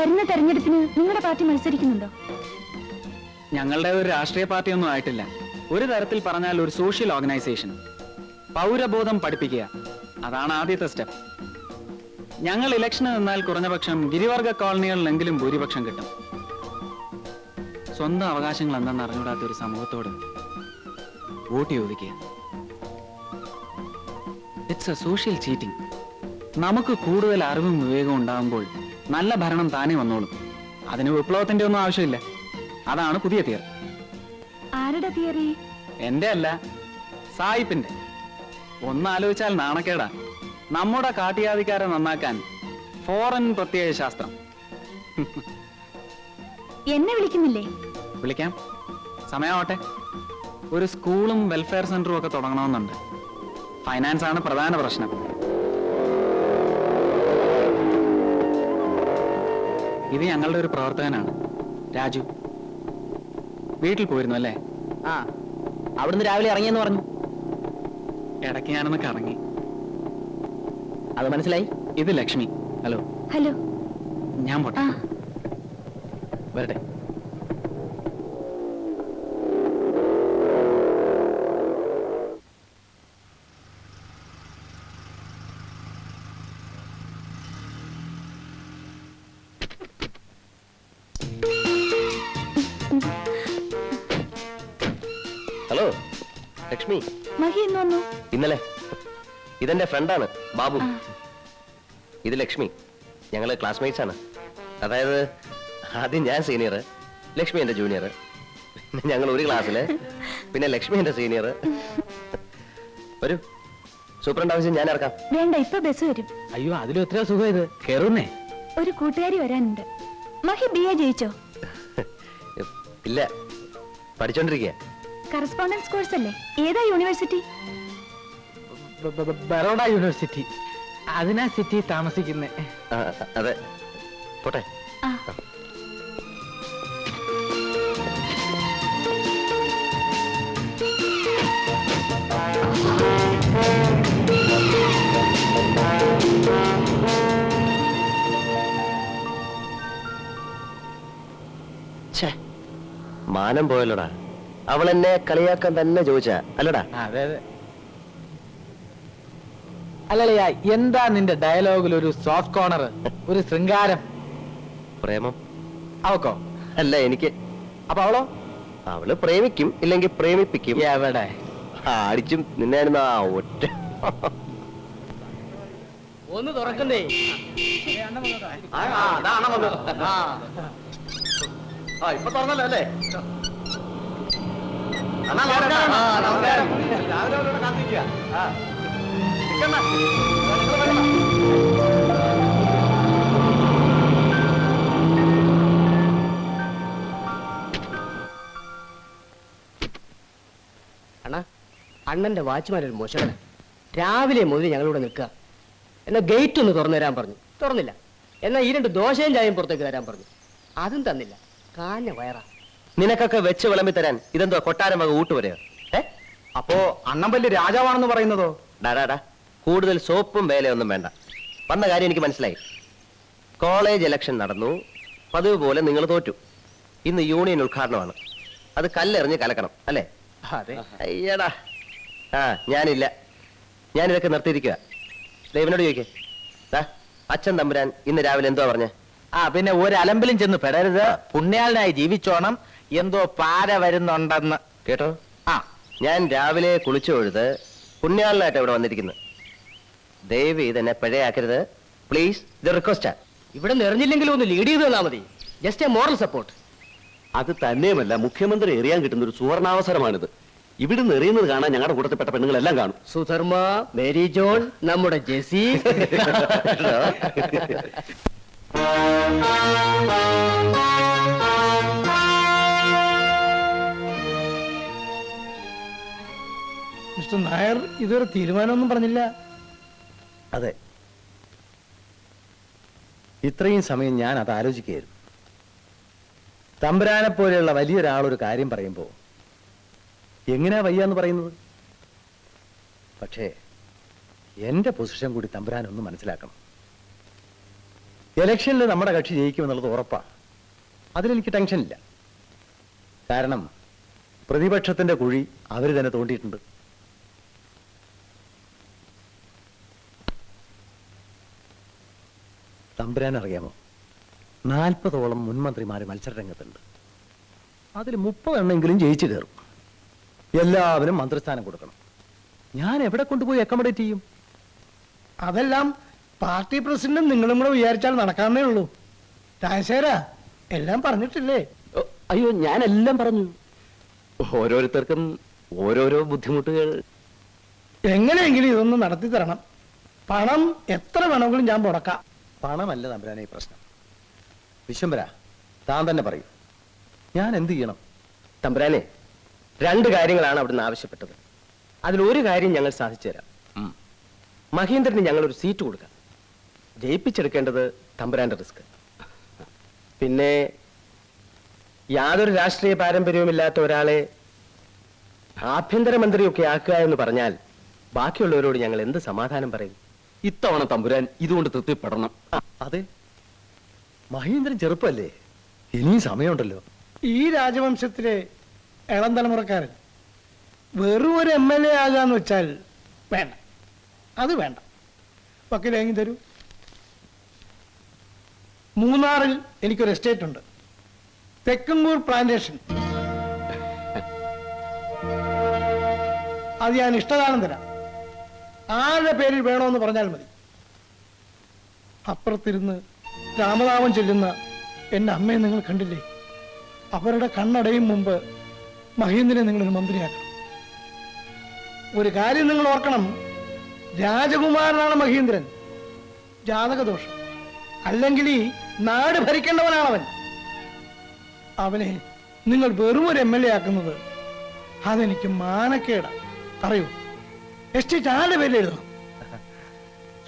വരുന്ന തെരഞ്ഞെടുപ്പിന് നിങ്ങളുടെ പാർട്ടി മത്സരിക്കുന്നുണ്ടോ? ഞങ്ങളുടെ ഒരു രാഷ്ട്രീയ പാർട്ടിയൊന്നും ആയിട്ടില്ല. ഒരു തരത്തിൽ പറഞ്ഞാൽ ഒരു സോഷ്യൽ ഓർഗനൈസേഷൻ. പൗരബോധം പഠിപ്പിക്കുക, അതാണ് ആദ്യത്തെ സ്റ്റെപ്പ്. ഞങ്ങൾ ഇലക്ഷന് നിന്നാൽ കുറഞ്ഞപക്ഷം ഗിരിവർഗ കോളനികളിലെങ്കിലും ഭൂരിപക്ഷം കിട്ടും. സ്വന്തം അവകാശങ്ങൾ എന്താണെന്ന് അറിഞ്ഞൂടാത്ത ഒരു സമൂഹത്തോട് വോട്ട് ചോദിക്കുക. It's A social cheating. നമുക്ക് കൂടുതൽ അറിവും വിവേകവും ഉണ്ടാകുമ്പോൾ നല്ല ഭരണം താനേ വന്നോളും. അതിന് വിപ്ലവത്തിന്റെ ഒന്നും ആവശ്യമില്ല. അതാണ് പുതിയ തിയറി. ആരുടെ തിയറി? എന്റെ അല്ല, സായിപ്പിന്റെ. ഒന്നാലോചിച്ചാൽ നാണക്കേടാ. നമ്മുടെ കാട്ടിയാദിക്കാരെ നന്നാക്കാൻ ഫോറിൻ പ്രത്യേക ശാസ്ത്രം. എന്നെ വിളിക്കുന്നില്ലേ? വിളിക്കാം, സമയമാവട്ടെ. ഒരു സ്കൂളും വെൽഫെയർ സെന്ററും ഒക്കെ തുടങ്ങണമെന്നുണ്ട്. ഫൈനാൻസ് ആണ് പ്രധാന പ്രശ്നം. ഇത് ഞങ്ങളുടെ ഒരു പ്രവർത്തകനാണ്, രാജു. വീട്ടിൽ പോയിരുന്നു അല്ലേ? ആ, അവിടുന്ന് രാവിലെ ഇറങ്ങിയെന്ന് പറഞ്ഞു. ഇടയ്ക്ക് ഞാനൊന്ന് കറങ്ങി. അത് മനസ്സിലായി. ഇത് ലക്ഷ്മി. ഹലോ. ഹലോ. ഞാൻ പോട്ടെ. വരട്ടെ. ഹലോ ലക്ഷ്മി. മഹി എന്ന് വന്നു? ഇന്നലെ. ഇതെന്റെ ഫ്രണ്ടാണ് ബാബു. ഇത് ലക്ഷ്മി. ഞങ്ങള് ക്ലാസ്മേറ്റ്സ് ആണ്. അതായത് ആദ്യം ഞാൻ സീനിയർ, ലക്ഷ്മി എന്റെ ജൂനിയർ. പിന്നെ ഞങ്ങൾ ഒരു ക്ലാസ്സില്. പിന്നെ ലക്ഷ്മി എന്റെ സീനിയർ. ഒരു സൂപ്രണ്ട് ആവശ്യം ഞാൻ ഇറക്കാം. വേണ്ട, ഇപ്പൊ ബസ് വരും. അയ്യോ, അതിലും എത്രയോ സുഖം. ഇത് കേറുന്നേ. ഒരു കൂട്ടുകാരി വരാനുണ്ട്. മഹി BA ജയിച്ചോ? ഇല്ല, പഠിച്ചോണ്ടിരിക്കുക. കറസ്പോണ്ടൻസ് കോഴ്സ് അല്ലേ? ഏതാ യൂണിവേഴ്സിറ്റി? ബറോഡ യൂണിവേഴ്സിറ്റി. അതിനാ സിറ്റി താമസിക്കുന്നേ. അതെ, പോട്ടെ. മാനം പോയല്ലോടാ. അവൾ എന്നെ കളിയാക്കാൻ തന്നെ ചോദിച്ചാ അല്ലടാ? അതെ അതെ. അല്ലല്ലയാ, എന്താ നിന്റെ ഡയലോഗിൽ ഒരു സോഫ്റ്റ് കോർണർ, ഒരു ശൃംഗാരം? പ്രേമം അവക്കോ? അല്ല, എനിക്ക്. അപ്പൊ അവളോ? അവള് പ്രേമിക്കും, ഇല്ലെങ്കിൽ പ്രേമിപ്പിക്കും. എവിടെ അടിച്ചും നിന്നായിരുന്നു ആ ഒറ്റ. ഒന്ന് തുറക്കണ്ടേ? ഇപ്പൊ തുറന്നല്ലോ അല്ലേ? അണ്ണാ, അണ്ണന്റെ വാച്ച്മാനൊരു മോശമാണ്. രാവിലെ മുതൽ ഞങ്ങളിവിടെ നിൽക്കുക. എന്നാ ഗേറ്റ് ഒന്ന് തുറന്നു തരാൻ പറഞ്ഞു, തുറന്നില്ല. എന്നാ ഈ 2 ദോശയും ചായയും പുറത്തേക്ക് തരാൻ പറഞ്ഞു, അതും തന്നില്ല. കാഞ്ഞ വയറാ. നിനക്കൊക്കെ വെച്ച് വിളമ്പി തരാൻ ഇതെന്തോ കൊട്ടാരം വക ഊട്ടുവരെയോ? അപ്പോ അണ്ണൻ വലിയ രാജാവാണെന്ന് പറയുന്നതോ? ഡാടാ, കൂടുതൽ സോപ്പും വേലയൊന്നും വേണ്ട. വന്ന കാര്യം എനിക്ക് മനസ്സിലായി. കോളേജ് ഇലക്ഷൻ നടന്നു, പതിവ് പോലെ നിങ്ങൾ തോറ്റു. ഇന്ന് യൂണിയൻ ഉദ്ഘാടനമാണ്. അത് കല്ലെറിഞ്ഞ് കലക്കണം അല്ലേ? അതെ. അയ്യടാ, ഞാനില്ല. ഞാനിതൊക്കെ നിർത്തിയിരിക്കുക. ദൈവനോട് ചോദിക്കേ. അച്ഛൻ തമ്പുരാൻ ഇന്ന് രാവിലെ എന്തോ പറഞ്ഞേ? പിന്നെ ഒരു അലമ്പിലും ചെന്ന് പെടരുത്, പുണ്യാളനായി ജീവിച്ചോണം, എന്തോ പാര വരുന്നുണ്ടെന്ന് കേട്ടോ? ഞാൻ രാവിലെ കുളിച്ചു തൊഴുത് പുണ്യാളനായിട്ട് ഇവിടെ വന്നിരിക്കുന്നു. ദയവ് ഇതെന്നെ പിഴയാക്കരുത് പ്ലീസ്. ഇത് റിക്വസ്റ്റാ. ഇവിടെ നിറഞ്ഞില്ലെങ്കിലും ഒന്ന് ലീഡ് ചെയ്ത് തന്നാ മതി. Just A moral support. അത് തന്നെയുമല്ല, മുഖ്യമന്ത്രി എറിയാൻ കിട്ടുന്ന ഒരു സുവർണാവസരമാണിത്. ഇവിടുന്ന് എറിയുന്നത് കാണാൻ ഞങ്ങളുടെ കൂട്ടത്തിൽപ്പെട്ട പെണ്ണുങ്ങളെല്ലാം കാണും. സുധർമ്മ, മേരി ജോൺ, നമ്മുടെ ജെസി. മിസ്റ്റർ നായർ ഇതൊരു തീരുമാനമൊന്നും പറഞ്ഞില്ല. അതെ, ഇത്രയും സമയം ഞാൻ അത് ആലോചിക്കുകയായിരുന്നു. തമ്പുരാനെ പോലെയുള്ള വലിയൊരാളൊരു കാര്യം പറയുമ്പോൾ എങ്ങനെയാ വയ്യാന്ന് പറയുന്നത്? പക്ഷേ എന്റെ പൊസിഷൻ കൂടി തമ്പുരാനൊന്ന് മനസ്സിലാക്കണം. ഇലക്ഷനിൽ നമ്മുടെ കക്ഷി ജയിക്കുമെന്നുള്ളത് ഉറപ്പാ. അതിലെനിക്ക് ടെൻഷനില്ല. കാരണം പ്രതിപക്ഷത്തിന്റെ കുഴി അവർ തന്നെ തോണ്ടിയിട്ടുണ്ട്. തമ്പുരാൻ അറിയാമോ, 40ഓളം മുൻമന്ത്രിമാര് മത്സരരംഗത്തുണ്ട്. അതിൽ 30 എണ്ണമെങ്കിലും ജയിച്ചു കയറും. എല്ലാവരും മന്ത്രിസ്ഥാനം കൊടുക്കണം. ഞാൻ എവിടെ കൊണ്ടുപോയി അക്കോമഡേറ്റ് ചെയ്യും? അതെല്ലാം പാർട്ടി പ്രസിഡന്റും നിങ്ങളും കൂടെ വിചാരിച്ചാൽ നടക്കാന്നേ ഉള്ളൂ. രാജശേഖരാ, എല്ലാം പറഞ്ഞിട്ടില്ലേ? അയ്യോ, ഞാനെല്ലാം പറഞ്ഞു. ഓരോരുത്തർക്കും ഓരോരോ ബുദ്ധിമുട്ടുകൾ. എങ്ങനെയെങ്കിലും ഇതൊന്ന് നടത്തി തരണം. പണം എത്ര വേണമെങ്കിലും ഞാൻ മുടക്കാം. പണമല്ല തമ്പുരാനെ ഈ പ്രശ്നം. വിശ്വംഭര, താൻ തന്നെ പറയൂ, ഞാൻ എന്ത് ചെയ്യണം? തമ്പുരാനെ, 2 കാര്യങ്ങളാണ് അവിടുന്ന് ആവശ്യപ്പെട്ടത്. അതിലൊരു കാര്യം ഞങ്ങൾ സാധിച്ചു തരാം. മഹേന്ദ്രന് ഞങ്ങൾ ഒരു സീറ്റ് കൊടുക്കാം. ജയിപ്പിച്ചെടുക്കേണ്ടത് തമ്പുരാന്റെ റിസ്ക്. പിന്നെ യാതൊരു രാഷ്ട്രീയ പാരമ്പര്യവുമില്ലാത്ത ഒരാളെ ആഭ്യന്തരമന്ത്രിയൊക്കെ ആക്കുക എന്ന് പറഞ്ഞാൽ ബാക്കിയുള്ളവരോട് ഞങ്ങൾ എന്ത് സമാധാനം പറയും? ഇത്തവണ തമ്പുരാൻ ഇതുകൊണ്ട് തൃപ്തിപ്പെടണം. അതെ, മഹേന്ദ്രൻ ചെറുപ്പല്ലേ, ഇനിയും സമയമുണ്ടല്ലോ. ഈ രാജവംശത്തിലെ ഇളം തലമുറക്കാരൻ വെറും ഒരു MLA ആകാന്ന് വെച്ചാൽ വേണ്ട, അത് വേണ്ട. വക്കീലേങ്ങി തരൂ. മൂന്നാറിൽ എനിക്കൊരു എസ്റ്റേറ്റ് ഉണ്ട്, തെക്കമ്പൂർ പ്ലാന്റേഷൻ. അത് ഞാൻ ഇഷ്ടദാനം തരാം. ആരുടെ പേരിൽ വേണമെന്ന് പറഞ്ഞാൽ മതി. അപ്പുറത്തിരുന്ന് രാമനാമം ചൊല്ലുന്ന എൻ്റെ അമ്മയെ നിങ്ങൾ കണ്ടില്ലേ? അവരുടെ കണ്ണടയും മുമ്പ് മഹേന്ദ്രനെ നിങ്ങളൊരു മന്ത്രിയാക്കണം. ഒരു കാര്യം നിങ്ങൾ ഓർക്കണം, രാജകുമാരനാണ് മഹേന്ദ്രൻ. ജാതകദോഷം, അല്ലെങ്കിൽ ഈ നാട് ഭരിക്കേണ്ടവനാണവൻ. അവനെ നിങ്ങൾ വെറും ഒരു MLA ആക്കുന്നത് അതെനിക്ക് മാനക്കേടാ. പറയൂ, എസ്റ്റേറ്റ് ആരുടെ പേരിൽ എഴുതണം?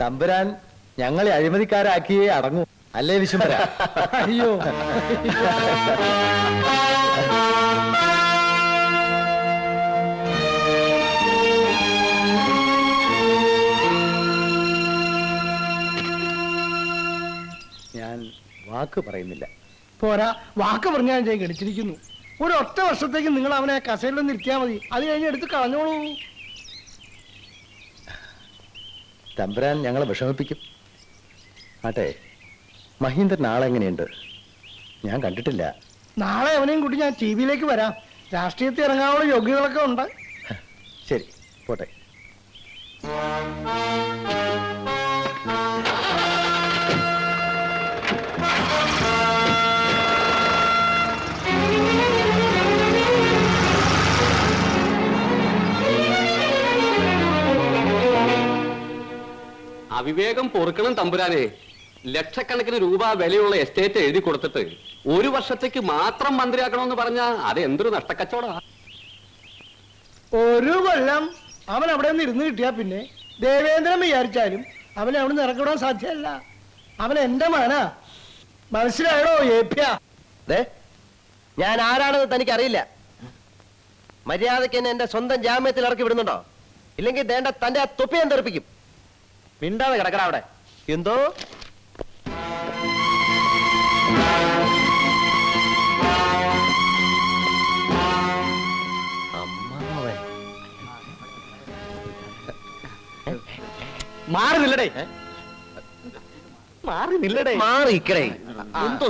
തമ്പുരാൻ ഞങ്ങളെ അഴിമതിക്കാരാക്കിയേ അടങ്ങൂ, അല്ലേ വിശ്വംഭര? അയ്യോ, ഞാൻ വാക്ക് പറയുന്നില്ല. പോരാ, വാക്ക് പറഞ്ഞാൽ ഞാൻ ഗണിച്ചിരിക്കുന്നു. ഒരു ഒറ്റ വർഷത്തേക്ക് നിങ്ങൾ അവനെ കസേരയിൽ നിർത്തിയാൽ മതി. അത് കഴിഞ്ഞ് എടുത്ത് കളഞ്ഞോളൂ. തമ്പുരാൻ ഞങ്ങളെ വിഷമിപ്പിക്കും. ആട്ടെ, മഹീന്ദ്രൻ ആളെങ്ങനെയുണ്ട്? ഞാൻ കണ്ടിട്ടില്ല. നാളെ അവനെയും കൂട്ടി ഞാൻ TV-യിലേക്ക് വരാം. രാഷ്ട്രീയത്തിൽ ഇറങ്ങാനുള്ള യോഗ്യതകളൊക്കെ ഉണ്ട്. ശരി, പോട്ടെ. അവിവേകം പൊറുക്കണം തമ്പുരാനെ. ലക്ഷക്കണക്കിന് രൂപ വിലയുള്ള എസ്റ്റേറ്റ് എഴുതി കൊടുത്തിട്ട് 1 വർഷത്തേക്ക് മാത്രം മന്ത്രിയാക്കണമെന്ന് പറഞ്ഞാ അത് എന്തൊരു നഷ്ടക്കച്ചവടാ. 1 കൊല്ലം അവൻ അവിടെ നിന്ന് ഇരുന്ന് കിട്ടിയാ പിന്നെ ദേവേന്ദ്രൻ വിചാരിച്ചാലും അവനെ അവിടെ നിന്ന് ഇറക്കിവിടാൻ സാധ്യമല്ല. അവൻ എന്റെ മകനാ. മനസ്സിലായോ ഏപ്യ? ഞാൻ ആരാണെന്ന് തനിക്കറിയില്ല. മര്യാദയ്ക്ക് എന്നെ എന്റെ സ്വന്തം ജാമ്യത്തിൽ ഇറക്കി വിടുന്നുണ്ടോ? ഇല്ലെങ്കിൽ ദേണ്ട തന്റെ ആ തൊപ്പി ഞാൻ തെറിപ്പിക്കും. മിണ്ടാതെ കിടക്കണ അവിടെ. എന്തോ മാറി നില്ലടേ, മാറി നില്ലടേ, മാറിക്കടേ. എന്തോ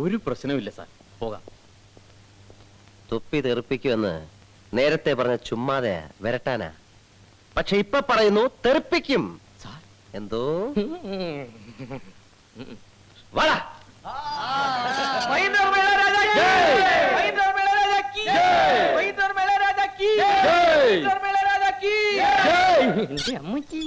ഒരു പ്രശ്നവുമില്ല സാർ, പോകാം. തുപ്പി തെറിപ്പിക്കുമെന്ന് നേരത്തെ പറഞ്ഞ ചുമ്മാതെ വരട്ടാനാ. പക്ഷെ ഇപ്പൊ പറയുന്നു തെറിപ്പിക്കും. സാർ, എന്തോ വാടാ. എന്റെ അമ്മച്ചി